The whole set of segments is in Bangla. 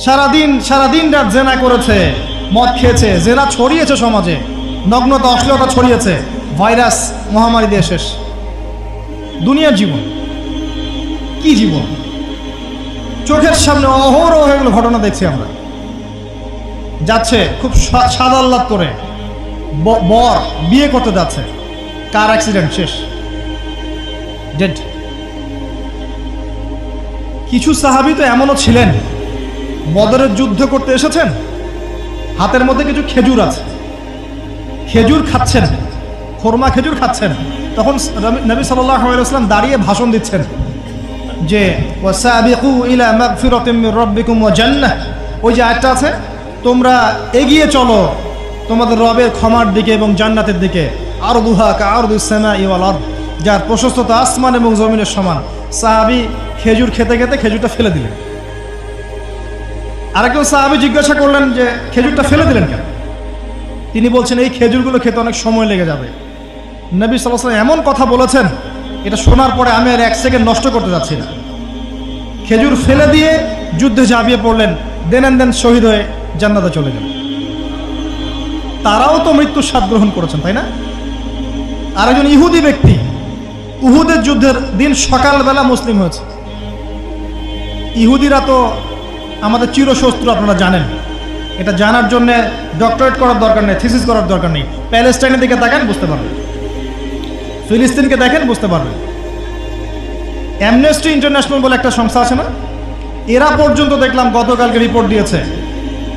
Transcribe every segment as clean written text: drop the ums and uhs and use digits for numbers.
সারাদিন রাত জেনা করেছে, মদ খেয়েছে, জেনা ছড়িয়েছে সমাজে, নগ্নতা অশ্লীলতা ছড়িয়েছে, ভাইরাস মহামারী দিয়ে শেষ। দুনিয়ার জীবন কি জীবন! চোখের সামনে অহরহ এগুলো ঘটনা দেখছি আমরা। যাচ্ছে খুব স্বাদ আহ্লাদ করে, বর বিয়ে করতে যাচ্ছে, কার অ্যাক্সিডেন্ট, শেষ, ডেড। কিছু সাহাবী তো এমনও ছিলেন, বদরের যুদ্ধ করতে এসেছেন, হাতের মধ্যে কিছু খেজুর আছে, খেজুর খাচ্ছেন, খোরমা খেজুর খাচ্ছেন। তখন নবী সাল্লাল্লাহু আলাইহি ওয়াসাল্লাম দাঁড়িয়ে ভাষণ দিচ্ছেন যে ওয়াসাবিকু ইলা মাগফিরাতিম মির রাব্বিকুম ওয়া জান্নাহ। ওই যে আয়াতটা আছে, তোমরা এগিয়ে চলো তোমাদের রবের ক্ষমার দিকে এবং জান্নাতের দিকে। আরদুহা কাআরদিস সামাই ওয়াল আরদ, যার প্রশস্ততা আসমান এবং জমিনের সমান। সাহাবী খেজুর খেতে খেতে খেজুরটা ফেলে দিলেন। আরেকজন সাহাবী জিজ্ঞাসা করলেন যে খেজুরটা ফেলে দিলেন কেন? তিনি বলছেন এই খেজুরগুলো খেতে অনেক সময় লেগে যাবে। নবী সাল্লাল্লাহু আলাইহি ওয়াসাল্লাম এমন কথা বলেছেন, এটা শোনার পরে আমি আর এক সেকেন্ড নষ্ট করতে যাচ্ছি না। খেজুর ফেলে দিয়ে যুদ্ধে ঝাঁপিয়ে পড়লেন, দেন শহীদ হয়ে জান্নাতে চলে গেলেন। তারাও তো মৃত্যুর স্বাদ গ্রহণ করেছেন, তাই না? আরেকজন ইহুদি ব্যক্তি উহুদের যুদ্ধের দিন সকালবেলা মুসলিম হয়েছে। ইহুদিরা তো আমাদের চিরশত্রু, আপনারা জানেন। এটা জানার জন্য ডক্টরেট করার দরকার নেই, থিসিস করার দরকার নেই। প্যালেস্টাইনের দিকে তাকান, বুঝতে পারবেন। ফিলিস্তিনকে দেখেন, বুঝতে পারবেন। অ্যামনেস্টি ইন্টারন্যাশনাল বলে একটা সংস্থা আছে না, এরা পর্যন্ত দেখলাম গতকালকে রিপোর্ট দিয়েছে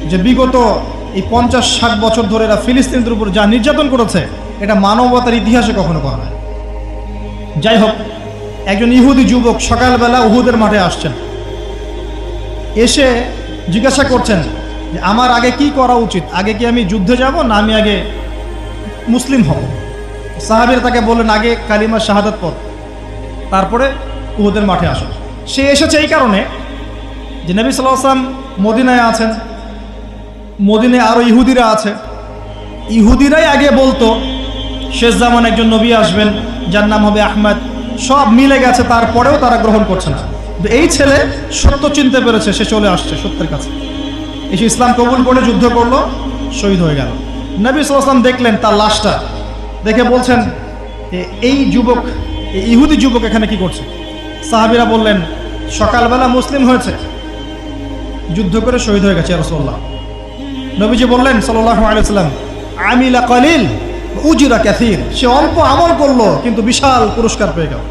যে বিগত এই 50-60 বছর ধরে এরা ফিলিস্তিনদের উপর যা নির্যাতন করেছে, এটা মানবতার ইতিহাসে কখনো করা হয়। যাই হোক, একজন ইহুদি যুবক সকালবেলা উহুদের মাঠে আসছেন, এসে জিজ্ঞাসা করছেন যে আমার আগে কি করা উচিত, আগে কি আমি যুদ্ধে যাব না আমি আগে মুসলিম হব? সাহাবীরা তাকে বললেন আগে কালিমা শাহাদাত পড়, তারপরে উহুদের মাঠে আসো। সে এসেছে এই কারণে যে নবী সাল্লাল্লাহু আলাইহি ওয়াসাল্লাম মদিনায় আছেন, মদিনায় আরও ইহুদিরা আছে। ইহুদিরাই আগে বলতো শেষ জামান একজন নবী আসবেন যার নাম হবে আহমদ, সব মিলে গেছে, তারপরেও তারা গ্রহণ করছে না। এই ছেলে সত্য চিনতে পেরেছে, সে চলে আসছে সত্যের কাছে, এসে ইসলাম কবুল করে যুদ্ধ করলো, শহীদ হয়ে গেল। নবী সাল্লাল্লাহু আলাইহি ওয়াসাল্লাম দেখলেন তার লাশটা, দেখে বলছেন এই যুবক, এই ইহুদি যুবক এখানে কি করছে? সাহাবীরা বললেন সকালবেলা মুসলিম হয়েছে, যুদ্ধ করে শহীদ হয়ে গেছে ইয়া রাসূলুল্লাহ। নবীজি বললেন সাল্লাল্লাহু আলাইহি ওয়াসাল্লাম আমিলা কলিল উজরা কাসীর, সে অল্প আমল করলো কিন্তু বিশাল পুরস্কার পেয়ে গেল।